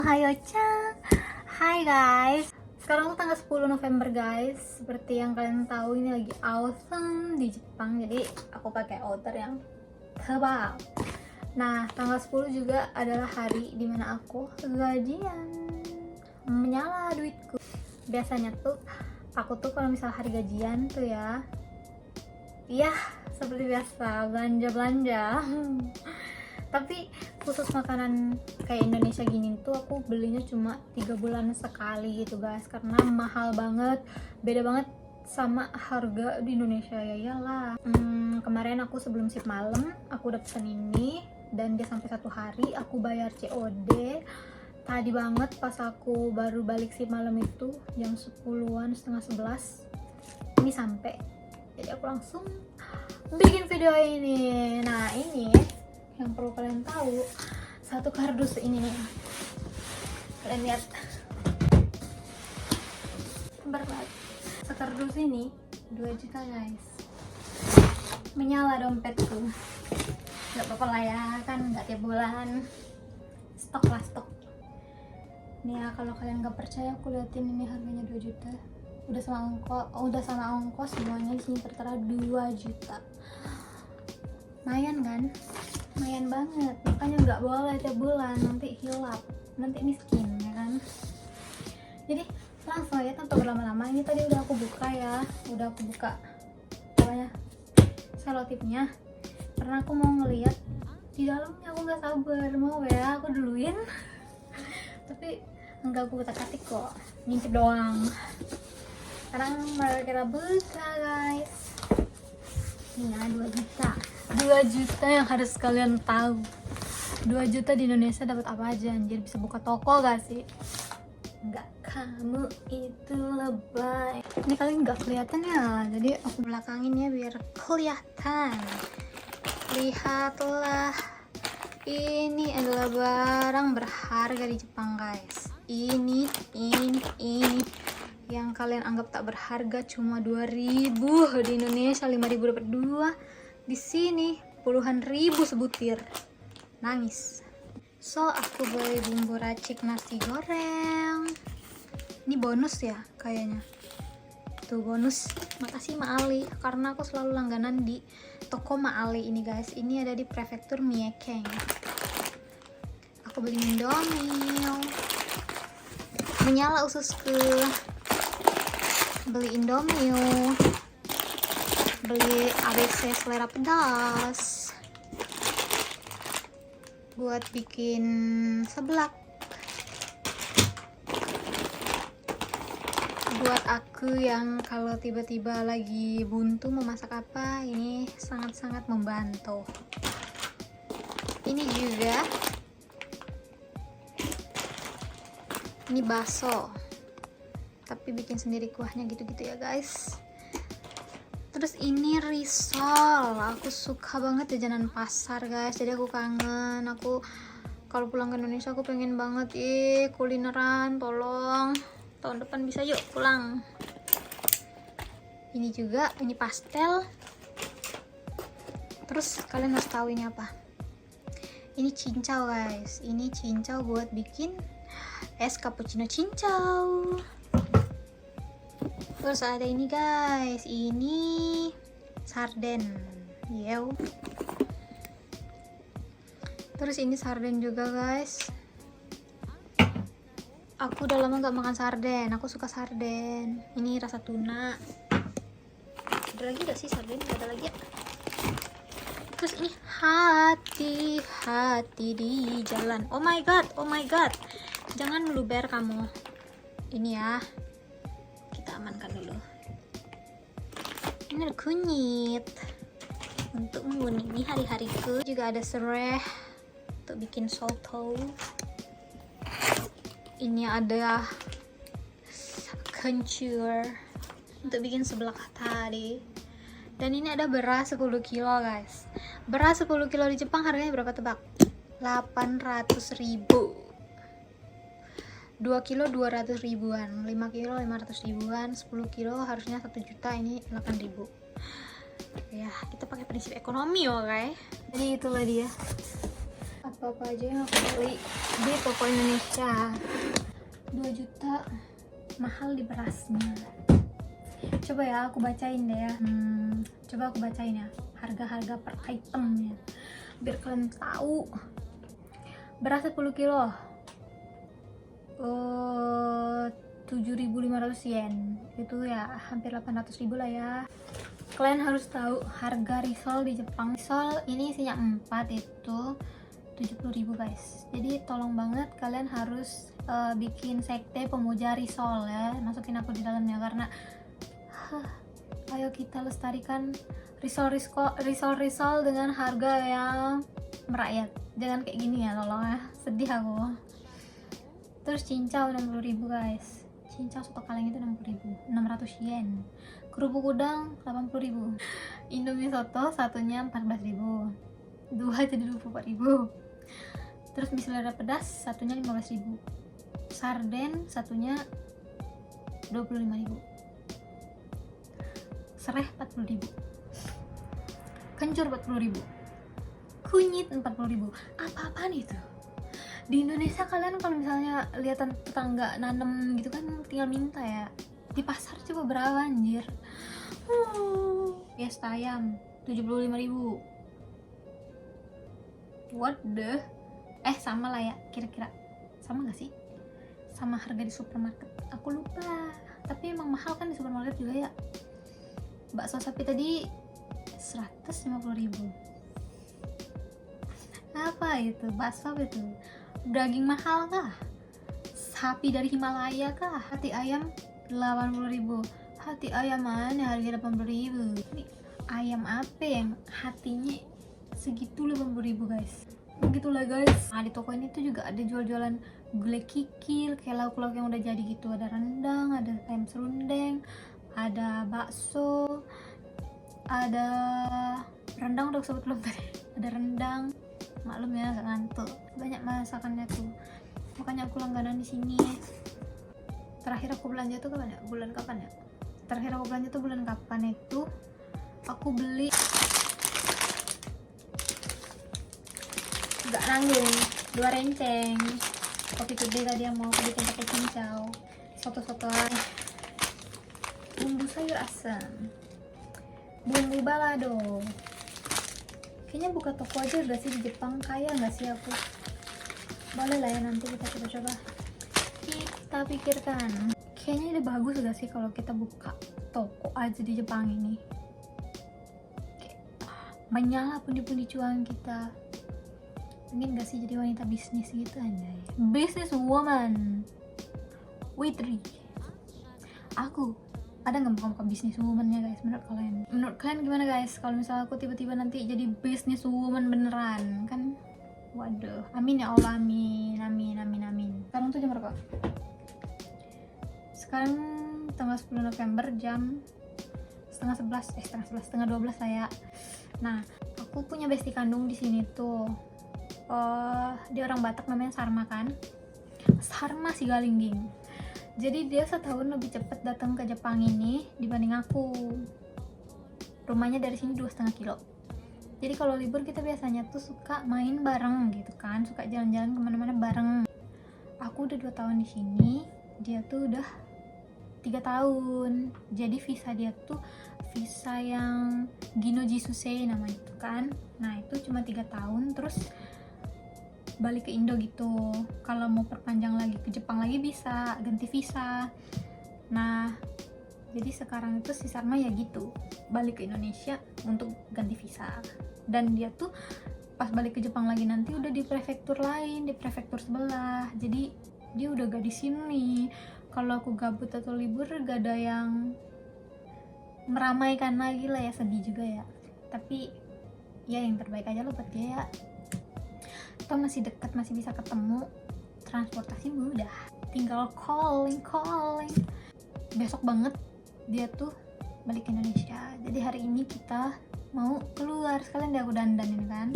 Hayo-chan. Hai guys. Sekarang tuh tanggal 10 November guys. Seperti yang kalian tahu ini lagi autumn di Jepang. Jadi aku pakai outer yang tebal. Nah, tanggal 10 juga adalah hari dimana aku gajian. Menyala duitku. Biasanya tuh aku tuh kalau misal hari gajian tuh ya, iya seperti biasa belanja-belanja. Tapi khusus makanan kayak Indonesia gini tuh aku belinya cuma 3 bulan sekali gitu guys, karena mahal banget, beda banget sama harga di Indonesia. Ya iyalah. Kemarin aku sebelum shift malam aku udah pesen ini dan dia sampai 1 hari. Aku bayar COD tadi banget pas aku baru balik shift malam itu jam 10-an, setengah 11 ini sampai. Jadi aku langsung bikin video ini. Nah, ini yang perlu kalian tahu, satu kardus ini nih, kalian lihat berat, sekardus ini 2 juta guys. Menyala dompetku, nggak apa-apa lah ya, kan nggak tiap bulan, stok lah stok nih ya. Kalau kalian nggak percaya, aku liatin ini harganya 2 juta, udah sama ongkos semuanya di sini tertera 2 juta. Lumayan kan? Lumayan banget, makanya nggak boleh tiap bulan, nanti hilap, nanti miskin ya kan. Jadi langsung aja tanpa berlama-lama, ini tadi udah aku buka ya, udah aku buka pokoknya selotipnya karena aku mau ngeliat di dalamnya. Aku nggak sabar mau ya aku duluin tapi enggak, aku utak-atik kok, ngintip doang. Sekarang mari kita buka guys. Ini ya 2 juta. 2 juta yang harus kalian tahu. 2 juta di Indonesia dapat apa aja anjir? Bisa buka toko gak sih? Enggak, kamu itu lebay. Ini kalian nggak kelihatan ya, jadi aku belakangin ya biar kelihatan. Lihatlah, ini adalah barang berharga di Jepang guys. Ini yang kalian anggap tak berharga cuma 2.000 di Indonesia, 5.000 dapat 2. Di sini puluhan ribu sebutir. Nangis. So aku beli bumbu racik nasi goreng. Ini bonus ya kayaknya. Tuh bonus. Makasih Ma Ali, karena aku selalu langganan di toko Ma Ali ini guys. Ini ada di prefektur Miyake. Aku beli Indomie. Menyala ususku. Beli Indomie. Beli ABC selera pedas buat bikin seblak. Buat aku yang kalau tiba-tiba lagi buntu mau masak apa, ini sangat-sangat membantu. Ini juga, ini bakso tapi bikin sendiri kuahnya gitu-gitu ya guys. Terus ini risol, aku suka banget jajanan pasar guys, jadi aku kangen. Aku kalau pulang ke Indonesia aku pengen banget kulineran, tolong tahun depan bisa yuk pulang. Ini juga, ini pastel. Terus kalian harus tahu ini apa, ini cincau guys. Ini cincau buat bikin es cappuccino cincau. Terus ada ini guys, ini sarden. Yew. Terus ini sarden juga guys. Aku udah lama gak makan sarden, aku suka sarden. Ini rasa tuna. Ada lagi gak sih sarden? Gak ada lagi ya. Terus ini hati-hati di jalan. Oh my god, oh my god. Jangan meluber kamu. Ini ya, kita amankan dulu. Ini ada kunyit untuk menguningi hari-hariku. Juga ada serai untuk bikin soto. Ini ada kencur untuk bikin seblak tadi. Dan ini ada beras 10 kilo guys. Beras 10 kilo di Jepang harganya berapa tebak? 800.000. 2 kilo 200 ribuan, 5 kilo 500 ribuan, 10 kilo harusnya 1 juta, ini 8.000. Ya, kita pakai prinsip ekonomi, oke? Jadi itulah dia. apa-apa aja yang aku beli di toko Indonesia. 2 juta mahal di berasnya. Coba ya aku bacain deh ya. Coba aku bacain ya harga-harga per itemnya biar kalian tahu. Beras 10 kilo 7.500 yen, itu ya hampir 800.000 lah ya. Kalian harus tahu harga risol di Jepang. Risol ini isinya 4 itu 70.000 guys. Jadi tolong banget kalian harus bikin sekte pemuja risol ya, masukin aku di dalamnya karena ayo kita lestarikan risol dengan harga yang merakyat. Jangan kayak gini ya, tolong ya, sedih aku. Terus cincau 60.000 guys. Cincau satu kaleng itu 60.000, 600 yen. Kerupuk udang 80.000. Indomie soto satunya 14.000, 2 jadi 24.000. Terus mie selada pedas satunya 15.000. Sarden satunya 25.000. Sereh 40.000. Kencur 40.000. Kunyit 40.000. Apa-apaan itu? Di Indonesia kalian kalau misalnya lihat tetangga nanem gitu kan tinggal minta ya. Di pasar coba berapa anjir. Fiesta ayam 75.000. What the? Sama lah ya kira-kira. Sama gak sih? Sama harga di supermarket. Aku lupa. Tapi emang mahal kan di supermarket juga ya. Bakso sapi tadi 150.000. Apa itu? Bakso apa itu? Daging mahal kah? Sapi dari Himalaya kah? Hati ayam 80.000. Hati ayam mana harga 80.000? Ini ayam apa yang hatinya segitu 80.000 guys? Begitulah guys. Nah di toko ini tuh juga ada jual-jualan gulai kikil, kayak lauk-lauk yang udah jadi gitu. Ada rendang, ada ayam serundeng, ada bakso, ada rendang udah sebut belum tadi? Ada rendang. Maklum ya, agak ngantuk. Banyak masakannya tuh. Makanya aku langganan di sini. Terakhir aku belanja tuh kapan ya? Bulan kapan ya? Terakhir aku belanja tuh bulan kapan itu? Aku beli gak nanggung 2 renceng kopi gede tadi yang mau aku bikin pakai cincau. Soto-soto bumbu sayur asam, bumbu balado. Kayaknya buka toko aja udah sih di Jepang, kaya nggak sih aku? Boleh lah ya, nanti kita coba-coba. Kita pikirkan. Kayaknya udah bagus gak sih kalau kita buka toko aja di Jepang ini? Menyala pundi-pundi cuan kita. Mungkin gak sih jadi wanita bisnis gitu aja. Business woman. Witri. Aku ada nggak buka bisnis woman-nya guys? Menurut kalian gimana guys kalau misalnya aku tiba-tiba nanti jadi bisnis woman beneran kan? Waduh, amin ya Allah, amin. Sekarang tuh jam berapa? Sekarang tanggal 10 November jam setengah 12 lah ya. Nah, aku punya bestie kandung di sini tuh. Dia orang Batak namanya Sarma kan? Sarma si Galingging. Jadi dia setahun lebih cepat datang ke Jepang ini dibanding aku. Rumahnya dari sini 2,5 kilo. Jadi kalau libur kita biasanya tuh suka main bareng gitu kan, suka jalan-jalan kemana-mana bareng. Aku udah 2 tahun di sini, dia tuh udah 3 tahun. Jadi visa dia tuh visa yang Gino Jisusei namanya itu kan. Nah itu cuma 3 tahun terus balik ke Indo gitu. Kalau mau perpanjang lagi ke Jepang lagi bisa ganti visa. Nah jadi sekarang itu si Sarma ya gitu, balik ke Indonesia untuk ganti visa. Dan dia tuh pas balik ke Jepang lagi nanti udah di prefektur lain, di prefektur sebelah. Jadi dia udah gak di sini. Kalau aku gabut atau libur gak ada yang meramaikan lagi lah ya, sedih juga ya. Tapi ya yang terbaik aja loh buat dia ya. Atau masih dekat, masih bisa ketemu, transportasi mudah, tinggal calling. Besok banget dia tuh balik ke Indonesia. Jadi hari ini kita mau keluar, sekalian dia aku dandanin kan.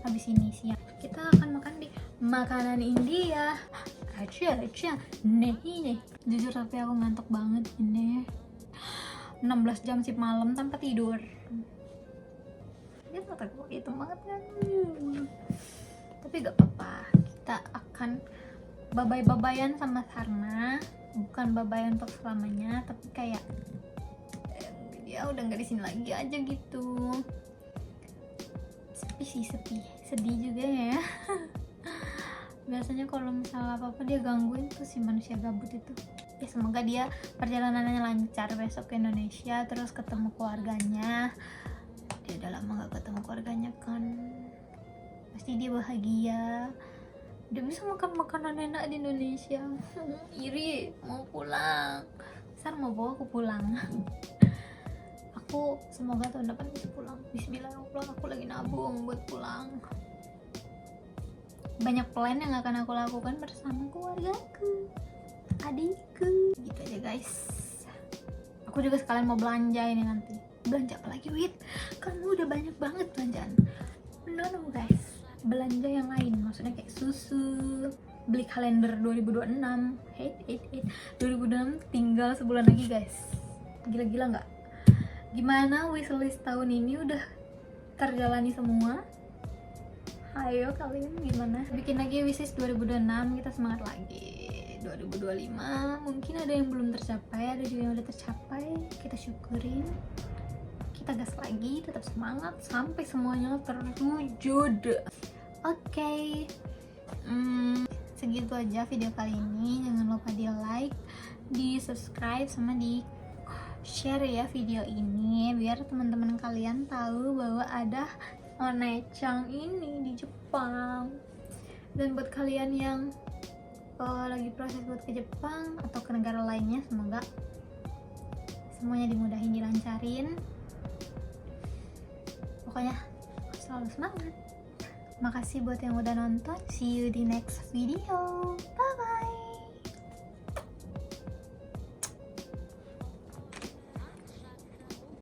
Habis ini siang kita akan makan di makanan India. Aja nih. Jujur tapi aku ngantuk banget ini. 16 jam sih malam tanpa tidur. Dia tak tahu itu banget kan. Tapi gak apa-apa, kita akan babay-babayan sama Sarna. Bukan babayan untuk selamanya, tapi kayak dia udah nggak di sini lagi aja gitu. Sepi sih, sedih juga ya. Biasanya kalau misalnya apa-apa dia gangguin tuh si manusia gabut itu. Ya semoga dia perjalanannya lancar besok ke Indonesia, terus ketemu keluarganya. Dia udah lama gak ketemu keluarganya kan, pasti dia bahagia. Udah bisa makan makanan enak di Indonesia. Iri, mau pulang. Sar mau bawa aku pulang. Aku semoga tahun depan bisa pulang. Bismillah ya Allah, aku lagi nabung buat pulang. Banyak plan yang akan aku lakukan bersama keluargaku, adikku. Gitu aja guys. Aku juga sekalian mau belanja ini nanti. Belanja apa lagi, Wit? Kamu udah banyak banget belanjaan. No guys, belanja yang lain, maksudnya kayak susu, beli kalender 2026. 2026 tinggal sebulan lagi guys. Gila-gila nggak? Gimana wishlist tahun ini udah terjalani semua? Ayo kalian gimana? Bikin lagi wishlist 2026, kita semangat lagi. 2025 mungkin ada yang belum tercapai, ada juga yang udah tercapai, kita syukurin. Kita gas lagi, tetap semangat sampai semuanya terwujud. Oke. Segitu aja video kali ini. Jangan lupa di like, di subscribe, sama di share ya video ini, biar teman-teman kalian tahu bahwa ada Onechan ini di Jepang. Dan buat kalian yang lagi proses buat ke Jepang atau ke negara lainnya, semoga semuanya dimudahin, dilancarin. Pokoknya selalu semangat. Makasih buat yang udah nonton. See you di next video. Bye.